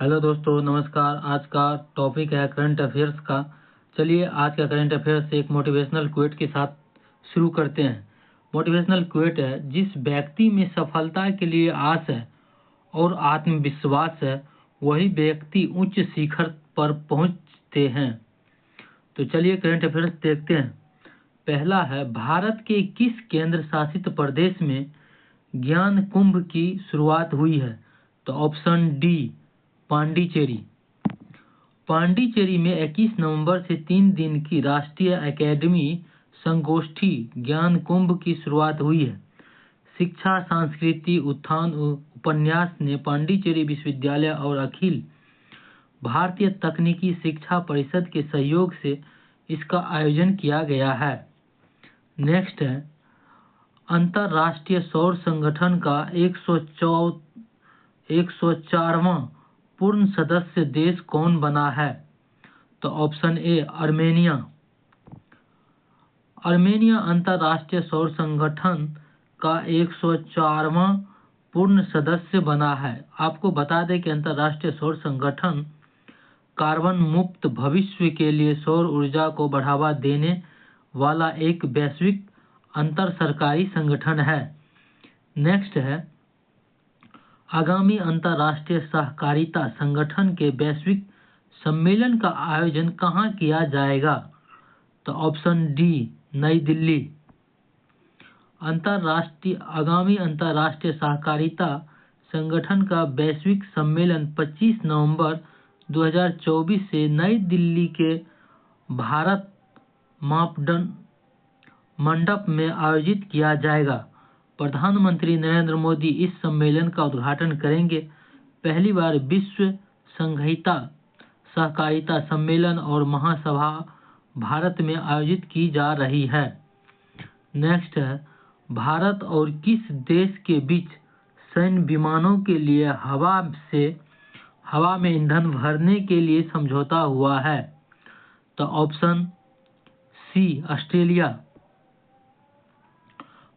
Hello दोस्तों, नमस्कार। आज का टॉपिक है करंट अफेयर्स का। चलिए आज का करंट अफेयर्स एक मोटिवेशनल क्वेट के साथ शुरू करते हैं। मोटिवेशनल क्वेट है, जिस व्यक्ति में सफलता के लिए आस है और आत्मविश्वास है, वही व्यक्ति उच्च शिखर पर पहुंचते हैं। तो चलिए करंट अफेयर्स देखते हैं। पहला है, भारत के किस केंद्र शासित प्रदेश में ज्ञान कुंभ की शुरुआत हुई है? तो ऑप्शन डी, पांडिचेरी। पांडिचेरी में 21 नवंबर से 3 दिन की राष्ट्रीय एकेडमी संगोष्ठी ज्ञान कुंभ की शुरुआत हुई है। शिक्षा, संस्कृति, उत्थान उपन्यास ने पांडिचेरी विश्वविद्यालय और अखिल भारतीय तकनीकी शिक्षा परिषद के सहयोग से इसका आयोजन किया गया है। नेक्स्ट है, अंतर्राष्ट्रीय सौर संगठन का 104वां पूर्ण सदस्य देश कौन बना है? तो ऑप्शन ए, अर्मेनिया। अर्मेनिया अंतर्राष्ट्रीय सौर संगठन का 104वां पूर्ण सदस्य बना है। आपको बता दें कि अंतर्राष्ट्रीय सौर संगठन कार्बन मुक्त भविष्य के लिए सौर ऊर्जा को बढ़ावा देने वाला एक वैश्विक अंतर सरकारी संगठन है। नेक्स्ट है, आगामी अंतर्राष्ट्रीय सहकारिता संगठन के वैश्विक सम्मेलन का आयोजन कहाँ किया जाएगा? तो ऑप्शन डी, नई दिल्ली। आगामी अंतर्राष्ट्रीय सहकारिता संगठन का वैश्विक सम्मेलन 25 नवंबर 2024 से नई दिल्ली के भारत मंडप में आयोजित किया जाएगा। प्रधानमंत्री नरेंद्र मोदी इस सम्मेलन का उद्घाटन करेंगे। पहली बार विश्व संघीयता सहकारिता सम्मेलन और महासभा भारत में आयोजित की जा रही है। नेक्स्ट है, भारत और किस देश के बीच सैन्य विमानों के लिए हवा में ईंधन भरने के लिए समझौता हुआ है? तो ऑप्शन सी, ऑस्ट्रेलिया।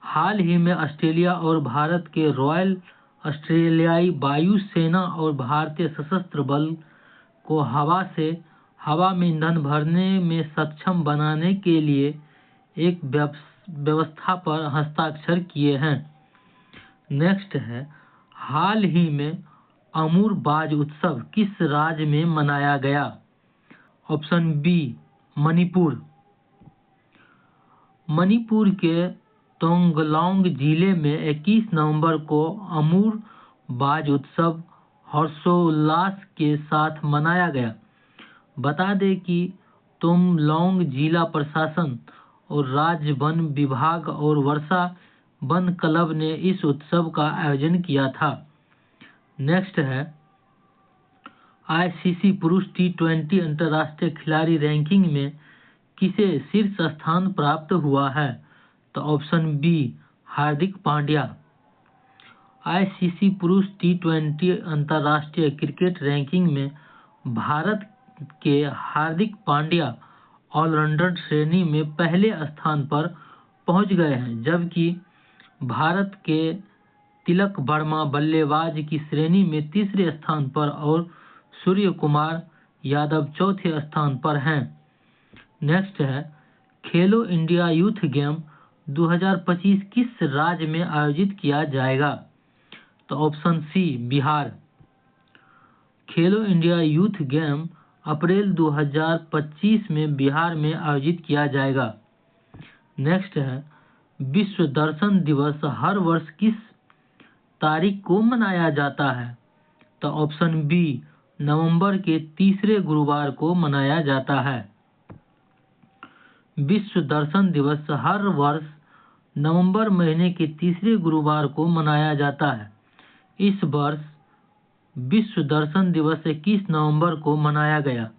हाल ही में ऑस्ट्रेलिया और भारत के रॉयल ऑस्ट्रेलियाई वायु सेना और भारतीय सशस्त्र बल को हवा में ईंधन भरने में सक्षम बनाने के लिए एक व्यवस्था पर हस्ताक्षर किए हैं। नेक्स्ट है, हाल ही में अमूर बाज उत्सव किस राज्य में मनाया गया? Option B, Manipur. मणिपुर के तोंगलोंग जिले में 21 नवंबर को अमूर बाज उत्सव हर्षोल्लास के साथ मनाया गया। बता दें कि तोंगलोंग जिला प्रशासन और राज्य वन विभाग और वर्षा वन क्लब ने इस उत्सव का आयोजन किया था। नेक्स्ट है, आईसीसी पुरुष T20 अंतर्राष्ट्रीय खिलाड़ी रैंकिंग में किसे शीर्ष स्थान प्राप्त हुआ है? तो option B, Hardik Pandya. ICC पुरुष T20 अंतर्राष्ट्रीय क्रिकेट रैंकिंग में भारत के हार्दिक पांड्या ऑलराउंडर श्रेणी में पहले स्थान पर पहुंच गए हैं, जबकि भारत के तिलक वर्मा बल्लेबाज की श्रेणी में तीसरे स्थान पर और सूर्य कुमार यादव चौथे स्थान पर हैं। नेक्स्ट है, खेलो इंडिया यूथ गेम 2025 किस राज्य में आयोजित किया जाएगा? तो ऑप्शन सी, बिहार। खेलो इंडिया यूथ गेम अप्रैल 2025 में बिहार में आयोजित किया जाएगा। नेक्स्ट है, विश्व दर्शन दिवस हर वर्ष किस तारीख को मनाया जाता है? तो ऑप्शन बी, नवंबर के तीसरे गुरुवार को मनाया जाता है। विश्व दर्शन दिवस हर वर्ष नवंबर महीने के तीसरे गुरुवार को मनाया जाता है। इस वर्ष विश्व दर्शन दिवस 21 नवंबर को मनाया गया।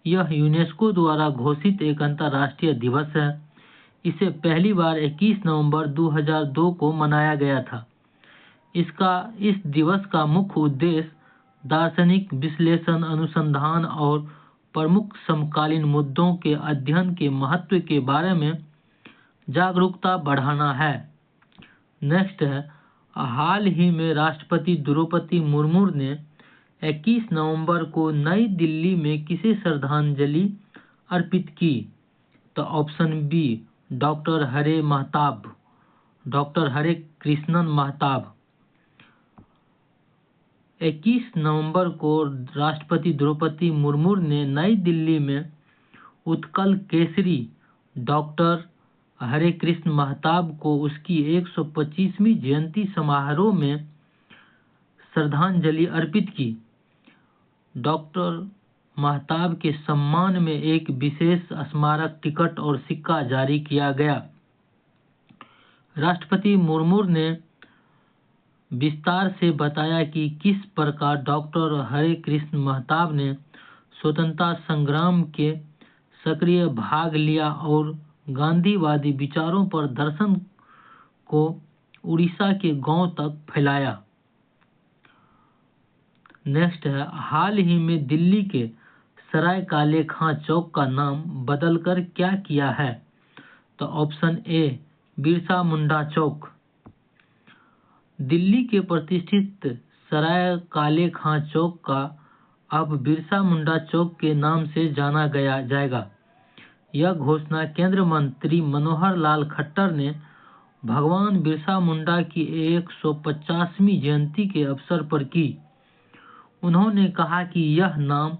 यह यूनेस्को द्वारा घोषित एक अंतर्राष्ट्रीय दिवस है। इसे पहली बार 21 नवंबर 2002 को मनाया गया था। इस दिवस का मुख्य उद्देश्य दार्शनिक विश्लेषण, अनुसंधान और प्रमुख समकालीन मुद्दों के अध्ययन के महत्व के बारे में जागरूकता बढ़ाना है। नेक्स्ट है, हाल ही में राष्ट्रपति द्रौपदी मुर्मू ने 21 नवंबर को नई दिल्ली में किसे श्रद्धांजलि अर्पित की? तो ऑप्शन बी डॉक्टर हरे कृष्णन महताब। 21 नवंबर को राष्ट्रपति द्रौपदी मुर्मू ने नई दिल्ली में उत्कल केसरी डॉक्टर हरे कृष्ण महताब को उसकी 125वीं जयंती समारोह में श्रद्धांजलि अर्पित की। डॉक्टर महताब के सम्मान में एक विशेष स्मारक टिकट और सिक्का जारी किया गया। राष्ट्रपति मुर्मू ने विस्तार से बताया कि किस प्रकार डॉक्टर हरे कृष्ण महताब ने स्वतंत्रता संग्राम के सक्रिय भाग लिया और गांधीवादी विचारों पर दर्शन को उड़ीसा के गांव तक फैलाया। नेक्स्ट है, हाल ही में दिल्ली के सराय काले खां चौक का नाम बदलकर क्या किया है? तो ऑप्शन ए बिरसा मुंडा चौक। दिल्ली के प्रतिष्ठित सराय काले खां चौक का अब बिरसा मुंडा चौक के नाम से जाना जाएगा। यह घोषणा केंद्रीय मंत्री मनोहर लाल खट्टर ने भगवान बिरसा मुंडा की 150वीं जयंती के अवसर पर की। उन्होंने कहा कि यह नाम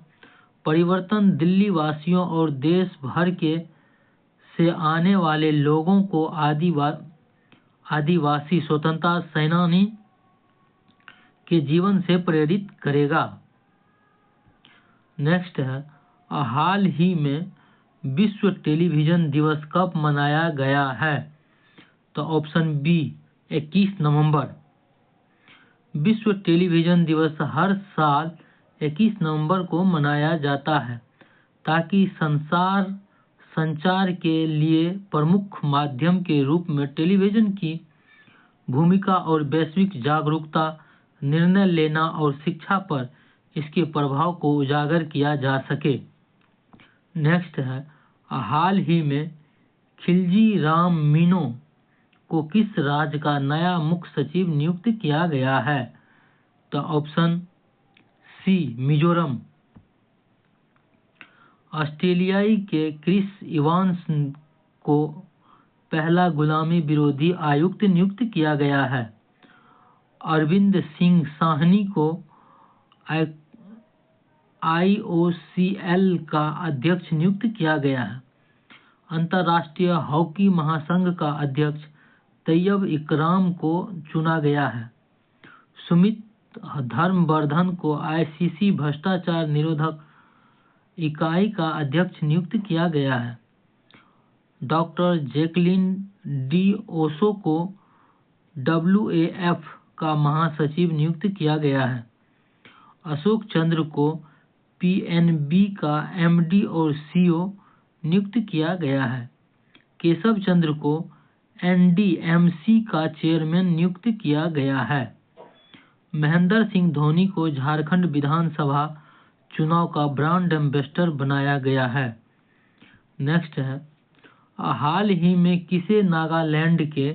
परिवर्तन दिल्ली वासियों और देश भर से आने वाले लोगों को आदिवासी स्वतंत्रता सेनानी के जीवन से प्रेरित करेगा। नेक्स्ट है, हाल ही में विश्व टेलीविजन दिवस कब मनाया गया है? तो ऑप्शन बी 21 नवंबर। विश्व टेलीविजन दिवस हर साल 21 नवंबर को मनाया जाता है ताकि संचार के लिए प्रमुख माध्यम के रूप में टेलीविजन की भूमिका और वैश्विक जागरूकता, निर्णय लेना और शिक्षा पर इसके प्रभाव को उजागर किया जा सके। नेक्स्ट है, हाल ही में खिलजी राम मीणो को किस राज्य का नया मुख्य सचिव नियुक्त किया गया है? तो ऑप्शन सी मिजोरम। ऑस्ट्रेलियाई के क्रिस इवांस को पहला गुलामी विरोधी आयुक्त नियुक्त किया गया है। अरविंद सिंह साहनी को IOCL का अध्यक्ष नियुक्त किया गया है। अंतर्राष्ट्रीय हॉकी महासंघ का अध्यक्ष तैयब इकराम को चुना गया है। सुमित धर्मवर्धन को ICC भ्रष्टाचार निरोधक इकाई का अध्यक्ष नियुक्त किया गया है। डॉक्टर जैकलिन डी ओसो को WAF का महासचिव नियुक्त किया गया है। अशोक चंद्र को PNB का MD और CO नियुक्त किया गया है। केशव चंद्र को NDMC का चेयरमैन नियुक्त किया गया है। महेंद्र सिंह धोनी को झारखंड विधानसभा चुनाव का ब्रांड एम्बेसडर बनाया गया है। नेक्स्ट है, हाल ही में किसे नागालैंड के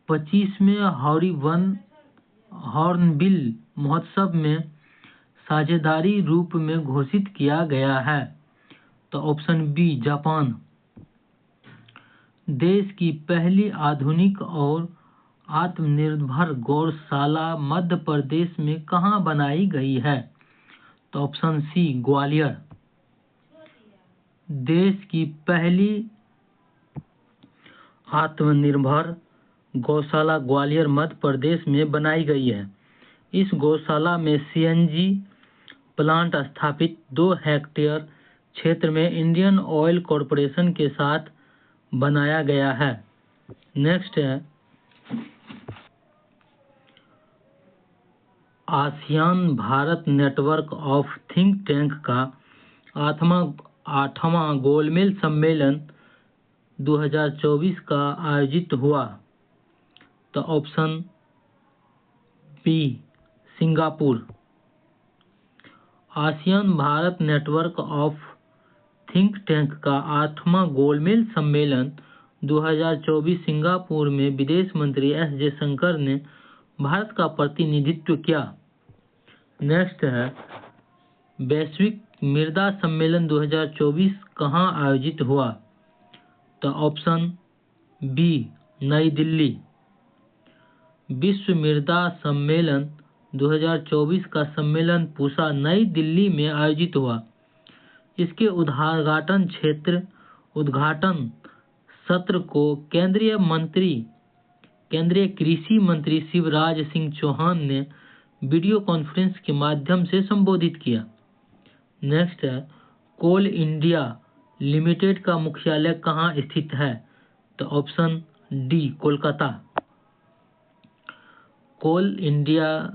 25वें हॉर्नबिल महोत्सव में साझेदारी रूप में घोषित किया गया है? तो ऑप्शन बी जापान। देश की पहली आधुनिक और आत्मनिर्भर गौशाला मध्य प्रदेश में कहाँ बनाई गई है? तो ऑप्शन सी ग्वालियर। देश की पहली आत्मनिर्भर गौशाला ग्वालियर मध्य प्रदेश में बनाई गई है। इस गौशाला में CNG प्लांट स्थापित 2 हेक्टेयर क्षेत्र में इंडियन ऑयल कॉरपोरेशन के साथ बनाया गया है। नेक्स्ट है, ASEAN Bharat network of think tank का 8वां गोलमेज सम्मेलन 2024 का आयोजित हुआ। तो option B Singapore. ASEAN Bharat network of think tank का 8वां गोलमेज सम्मेलन 2024 सिंगापुर में विदेश मंत्री S जयशंकर ने भारत का प्रतिनिधित्व किया। नेक्स्ट है वैश्विक मृदा सम्मेलन 2024 कहाँ आयोजित हुआ? तो ऑप्शन बी नई दिल्ली। विश्व मृदा सम्मेलन 2024 का सम्मेलन पूसा नई दिल्ली में आयोजित हुआ। इसके उद्घाटन सत्र को केंद्रीय कृषि मंत्री शिवराज सिंह चौहान ने वीडियो कॉन्फ्रेंस के माध्यम से संबोधित किया। नेक्स्ट है कोल इंडिया लिमिटेड का मुख्यालय कहाँ स्थित है? तो ऑप्शन डी कोलकाता। कोल इंडिया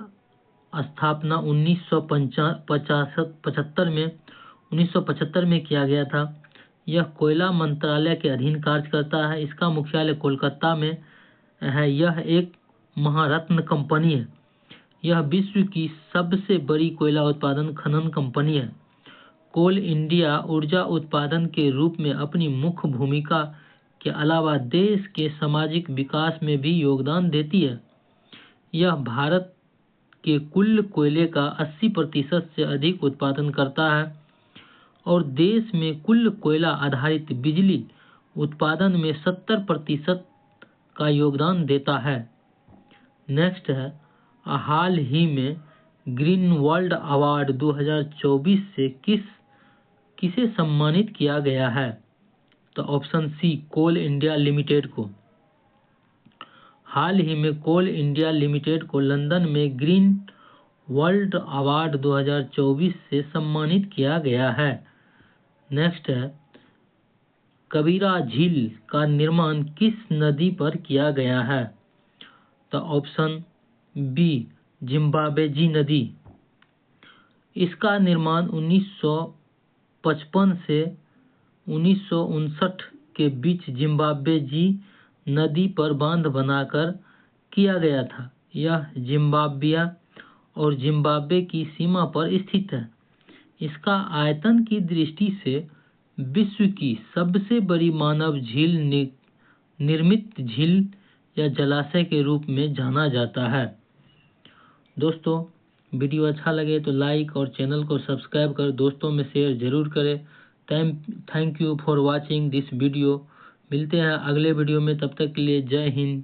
स्थापना 1975 में किया गया था। यह कोयला मंत्रालय के अधीन कार्य करता है। इसका मुख्यालय कोलकाता में है। यह एक महारत्न कंपनी है। यह विश्व की सबसे बड़ी कोयला उत्पादन खनन कंपनी है। कोल इंडिया ऊर्जा उत्पादन के रूप में अपनी मुख्य भूमिका के अलावा देश के सामाजिक विकास में भी योगदान देती है। यह भारत के कुल कोयले का 80% से अधिक उत्पादन करता है और देश में कुल कोयला आधारित बिजली उत्पादन में 70% का योगदान देता है। नेक्स्ट है हाल ही में ग्रीन वर्ल्ड अवार्ड 2024 से किसे सम्मानित किया गया है? तो ऑप्शन सी कोल इंडिया लिमिटेड को। हाल ही में कोल इंडिया लिमिटेड को लंदन में ग्रीन वर्ल्ड अवार्ड 2024 से सम्मानित किया गया है। नेक्स्ट है कबीरा झील का निर्माण किस नदी पर किया गया है? तो ऑप्शन बी जिम्बाब्वे नदी। इसका निर्माण 1955 से 1959 के बीच जिम्बाब्वे नदी पर बांध बनाकर किया गया था। यह जिम्बाब्वे और जिम्बाब्वे की सीमा पर स्थित है। इसका आयतन की दृष्टि से विश्व की सबसे बड़ी मानव झील निर्मित झील या जलाशय के रूप में जाना जाता है। दोस्तों वीडियो अच्छा लगे तो लाइक और चैनल को सब्सक्राइब कर दोस्तों में शेयर जरूर करें। Thank you for watching this video. मिलते हैं अगले वीडियो में, तब तक के लिए जय हिंद।